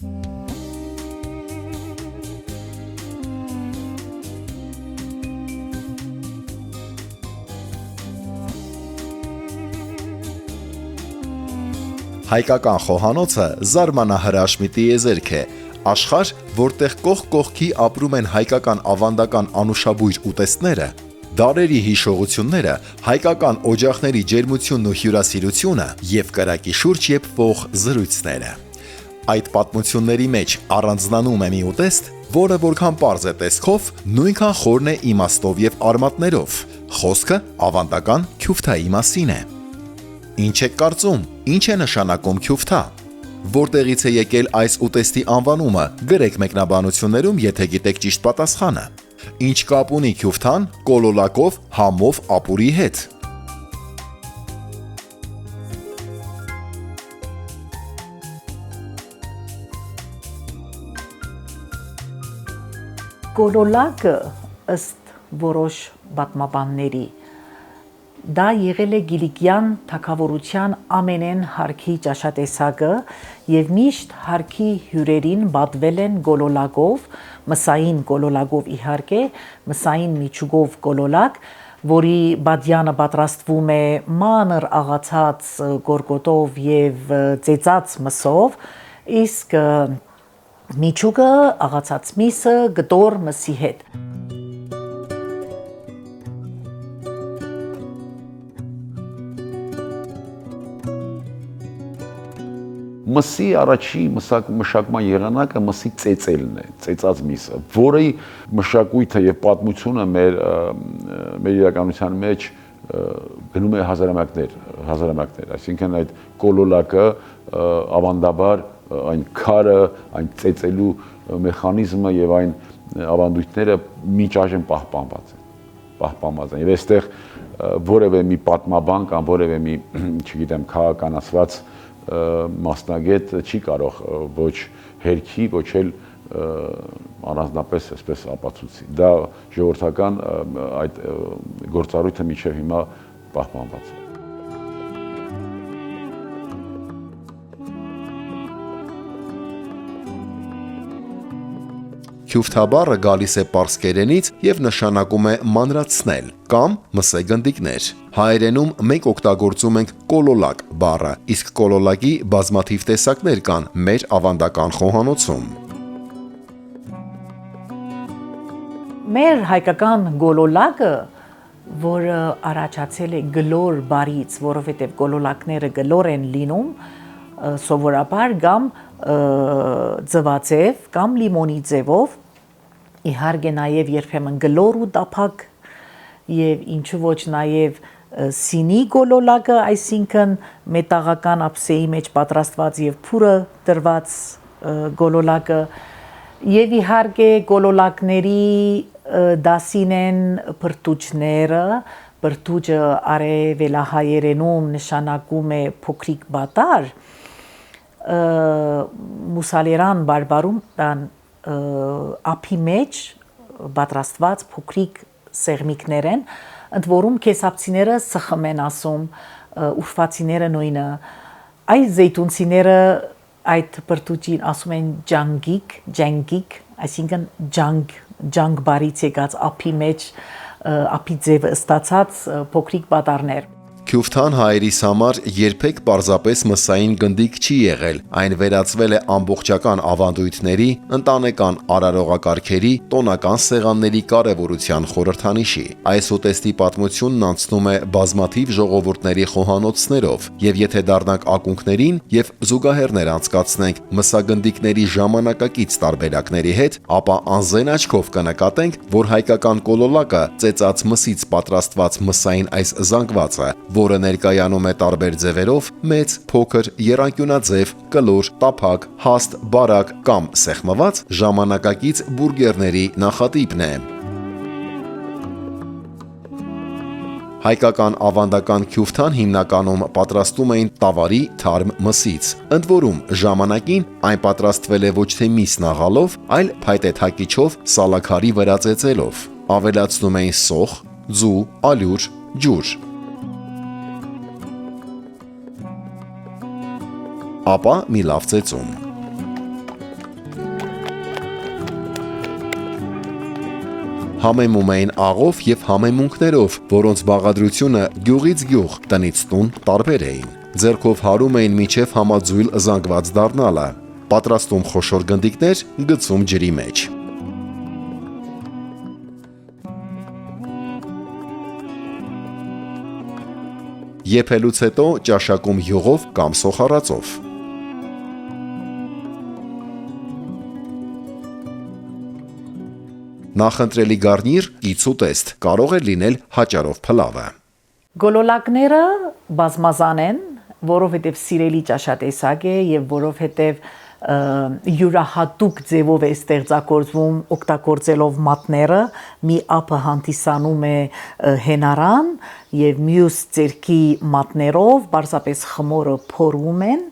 Հայկական խոհանոցը զարմանահրաշ մի տիեզերք է, աշխարհ, որտեղ կողք կողքի ապրում են հայկական ավանդական անուշաբույր ուտեստները, դարերի հիշողությունները, հայկական օջախների ջերմությունն ու հյուրասիրությունը և կրակի շուրջ եփվող զրույցները։ Այդ պատմությունների մեջ առանձնանում է մի ուտեստ, որը որքան պարզ է տեսքով, նույնքան խորն է իմաստով և արմատներով։ Խոսքը ավանդական քյութայի մասին է։ Ինչ եք կարծում, ինչ է նշանակում քյութա։ Որտեղից է եկել այս ուտեստի անվանումը, գրեք մեկնաբանություններում, եթե գիտեք ճիշտ պատասխանը։ Ինչ կապ ունի քյութան կոլոլակով, համով, ապուրի հետ։ Կոլոլակը ըստ որոշ պատմաբանների դա եղել է Կիլիկյան թագավորության ամենեն հարկի ճաշատեսակը և միշտ հարկի հյուրերին պատվել են գոլոլակով, մսային գոլոլակով իհարկե, մսային միջուկով գոլոլակ, որի բադյանը պատրաստվում է մանր աղացած գորգոտով և ծեծած մսով, իսկ միջուկը աղացած միսը գտոր մսի հետ։ Մսի առաջի մշակման եղանակը մսի ծեծելն է, ծեծած միսը, որի մշակույթը և պատմությունը մեր իրականության մեջ գնում է հազարամյակներ, այսինքն այդ կոլոլակը ավանդաբար այն քարը, այն ծեծելու մեխանիզմը և այն ավանդույթները մինչ այժմ պահպանված են, և այստեղ որևէ մի պատմաբան կամ որևէ մի, չգիտեմ, քաղաքականացված մասնագետ չի կարող ոչ հերքի, ոչ էլ առանձնապես այսպես ապացուցի։ Դա ժողովրդական այդ գործառույթը մինչև հիմա պահպանված է։ Քյութա բառը գալիս է պարսկերենից և նշանակում է մանրացնել կամ մսեգնդիկներ։ Հայերենում մենք օգտագործում ենք կոլոլակ բառը, իսկ կոլոլակի բազմաթիվ տեսակներ կան մեր ավանդական խոհանոցում։ Մեր հայկական գոլոլակը, որը առաջացել է գլոր բառից, որովհետև գոլոլակները գլոր են լինում, սովորաբար կամ ձվաձև կամ լիմոնի ձևով, իհարկե նաև երբեմն գլոր ու տափակ և ինչու ոչ նաև սինի գոլոլակը, այսինքն մետաղական ափսեի մեջ պատրաստված և փուրը տրված գոլոլակը, և իհարկե գոլոլակների դասին են բրդուճները, բրդուճը արևելահայերենում նշանակում է փոքրիկ բատար, մուսալերան բարբառում ափի մեջ պատրաստված փոքրիկ սեղմիկներ են, ընդ որում քեսապցիները սխմ են ասում, ուրվացիները նույնը, այ զեյթունցիները այդ բրդուճին ասում են ջանգիկ, այսինքն ջանգ բառից եկած ափի մեջ ափի ձևը ստացած փոքրիկ պատառներ։ Քյութան հայերիս համար երբեք պարզապես մսային գնդիկ չի եղել, այն վերածվել է ամբողջական ավանդույթների, ընտանեկան արարողակարգերի, տոնական սեղանների կարևորության խորհրդանիշի։ Այս ուտեստի պատմությունն անցնում է բազմաթիվ ժողովուրդների խոհանոցներով, և եթե դառնանք ակունքներին և զուգահեռներ անցկացնենք մսագնդիկների ժամանակակից տարբերակների հետ, ապա անզեն աչքով կնկատենք, որ հայկական կոլոլակը ծեծած մսից պատրաստված մսային այս զանգվածը, որը ներկայանում է տարբեր ձևերով՝ մեծ, փոքր, եռանկյունաձև, կլոր, տափակ, հաստ, բարակ կամ սեղմված, ժամանակակից բուրգերների նախատիպն է։ Հայկական ավանդական քյութան հիմնականում պատրաստում էին տավարի թարմ մսից, ընդ որում ժամանակին այն պատրաստվել է ոչ թե միսն աղալով, այլ փայտե թակիչով սալաքարի վրա ծեծելով, ավելացնում էին սոխ, ձու, ալյուր, ջուր։ Ապա մի լավ ծեծում։ Համեմում էին աղով եւ համեմունքներով, որոնց բաղադրությունը գյուղից գյուղ, տնից տուն տարբեր էին։ Ձեռքով հարում էին միջև համաձույլ զանգված դառնալը։ Պատրաստում խոշոր գնդիկներ, գցում ջրի մեջ։ Եփելուց հետո ճաշակում յուղով կամ սոխարածով։ Նախընտրելի գարնիր իցուտեստ, կարող է լինել հաճարով փլավը։ Գոլոլակները բազմազան են, որովհետև սիրելի ճաշատեսակ է եւ որովհետև յուրահատուկ ձևով է ստեղծագործվում օգտագործելով մատները, մի ափը հանդիսանում է հենարան եւ մյուս ձերքի մատներով պարզապես խմորը փորում են,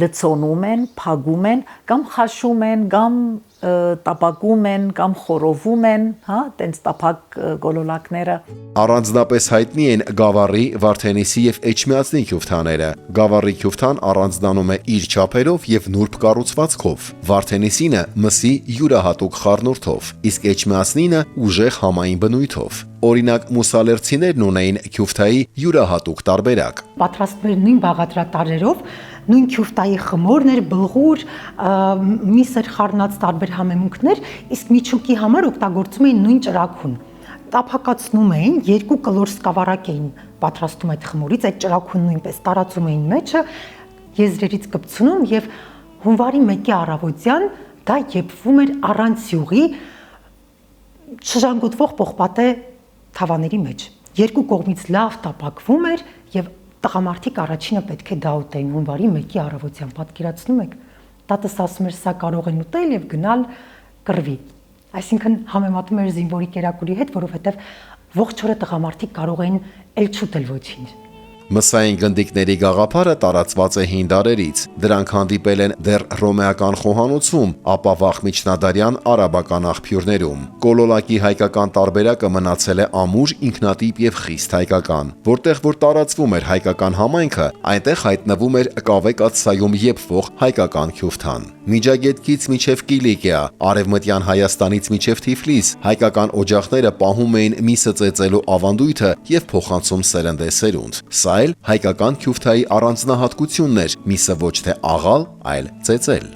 լցոնում են, փագում են, կամ խաշում են, կամ տապակում են, կամ խորովում են, հա, տենց տապակ գոլոլակները։ Առանձնապես հայտնի են գավառի, վարդենիսի եւ էջմիածնի քյութաները։ Գավառի քյութան առանձնանում է իր չափերով եւ նուրբ կառուցվածքով։ Վարդենիսինը մսի յուրահատուկ խառնուրդով, իսկ էջմիածնինը ուժեղ համային բնույթով։ Օրինակ մուսալերցիներն ունեին քյութայի յուրահատուկ տարբերակ։ Պատրաստվում էր նույն բաղադրատարերով, նույն քյութայի խմորներ, բլղուր, միսր խառնած տարբեր համեմունքներ, իսկ միջուկի համար օգտագործում էին նույն ճրագուն։ Տափակացնում էին, 2 կլոր սկավառակ էին պատրաստում այդ խմորից, այդ ճրագուն նույնպես տարածում էին մեջը, եզրերից կպցնում եւ հունվարի 1-ի առավոտյան դա եփվում էր առանց յուղի շժանգոտվող պողպատե թավաների մեջ։ 2 կողմից լավ տապակվում էր եւ տղամարդիկ առաջինը պետք է դա ուտեին հունվարի 1-ի առավոտյան, պատկերացնում եք։ Տատս ասում էր սա կարող են ուտել եւ գնալ կռվի։ Այսինքն համեմատում էր զինվորի կերակուրի հետ, որովհետեւ ողջ օրը տղամարդիկ կարող էին էլ չուտել ոչինչ։ Մսային գնդիկների գաղափարը տարածված է հին դարերից։ Դրանք հանդիպել են դեռ հռոմեական խոհանոցում, ապա վաղ միջնադարյան արաբական աղբյուրներում։ Կոլոլակի հայկական տարբերակը մնացել է ամուր, ինքնատիպ եւ խիստ հայկական։ Որտեղ որ տարածվում էր հայկական համայնքը, այնտեղ հայտնվում էր կավե կաթսայում եփվող հայկական քյութան։ Միջագետքից մինչև Կիլիկիա, արևմտյան Հայաստանից մինչև Թիֆլիս հայկական օջախները պահում էին միսը ծեծելու ավանդույթը եւ փոխանցում սերնդեսերունդ։ Սա էլ հայկական քյութայի առանձնահատկությունն էր, միսը ոչ թե աղալ, այլ ծեծել։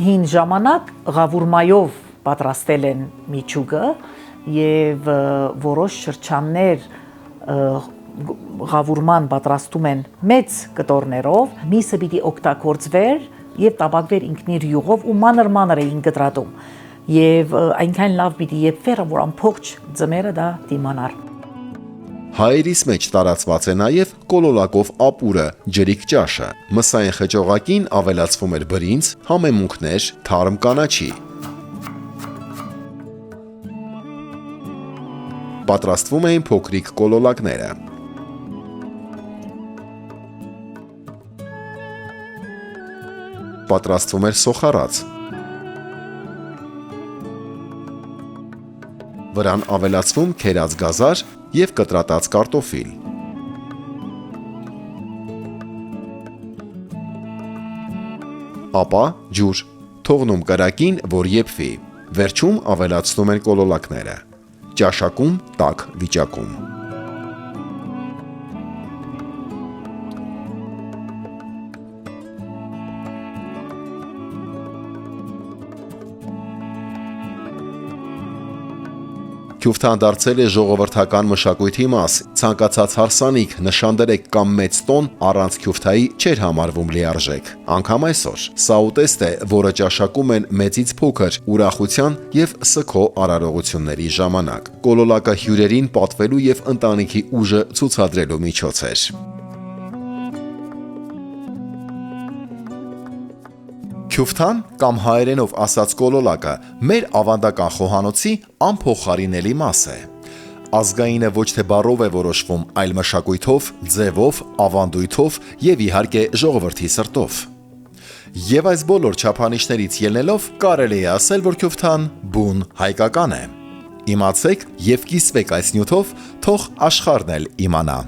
Հին ժամանակ ղավուրմայով պատրաստել են միջուկը եւ որոշ շրջաններ ղավուրման պատրաստում են մեծ կտորներով, միսը պիտի օգտագործվեր եւ տապակվեր ինքնիր յուղով ու մանր էին կտրատում եւ այնքան լավ պիտի եփվեր, որ ամբողջ ձմերը դա դիմանար։ Հայերիս մեջ տարածված է նաև կոլոլակով ապուրը, ջրիկ ճաշը։ Մսային խճողակին ավելացվում էր բրինձ, համեմունքներ, թարմ կանաչի։ Պատրաստվում էին փոքրիկ կոլոլակները։ Պատրաստվում էր սոխարած։ Վրան ավելացվում քերած գազար և կտրատած կարտոֆիլ։ Ապա ջուր, թողնում կրակին, որ եփվի։ Վերջում ավելացնում են կոլոլակները։ Ճաշակում տաք վիճակում։ Քյութան դարձել է ժողովրդական մշակույթի մաս, ցանկացած հարսանիք, նշանդրեք կամ մեծ տոն առանց քյութայի չէր համարվում լիարժեք։ Անգամ այսօր սա ուտեստ է, որը ճաշակում են մեծից փոքր, ուրախության եւ սգո արարողությունների ժամանակ։ Կոլոլակը հյուրերին պատվելու եւ ընտանիքի ուժը ցուցադրելու միջոց էր։ Քյութան կամ հայերենով ասած կոլոլակը մեր ավանդական խոհանոցի անփոխարինելի մաս է։ Ազգայինը ոչ թե բառով է որոշվում, այլ մշակույթով, ձևով, ավանդույթով եւ իհարկե ժողովրդի սրտով։ Եվ այս բոլոր չափանիշներից ելնելով կարելի է ասել, որ քյութան բուն հայկական է։ Իմացեք եւ կիսվեք այս նյութով, թող աշխարհն էլ իմանա։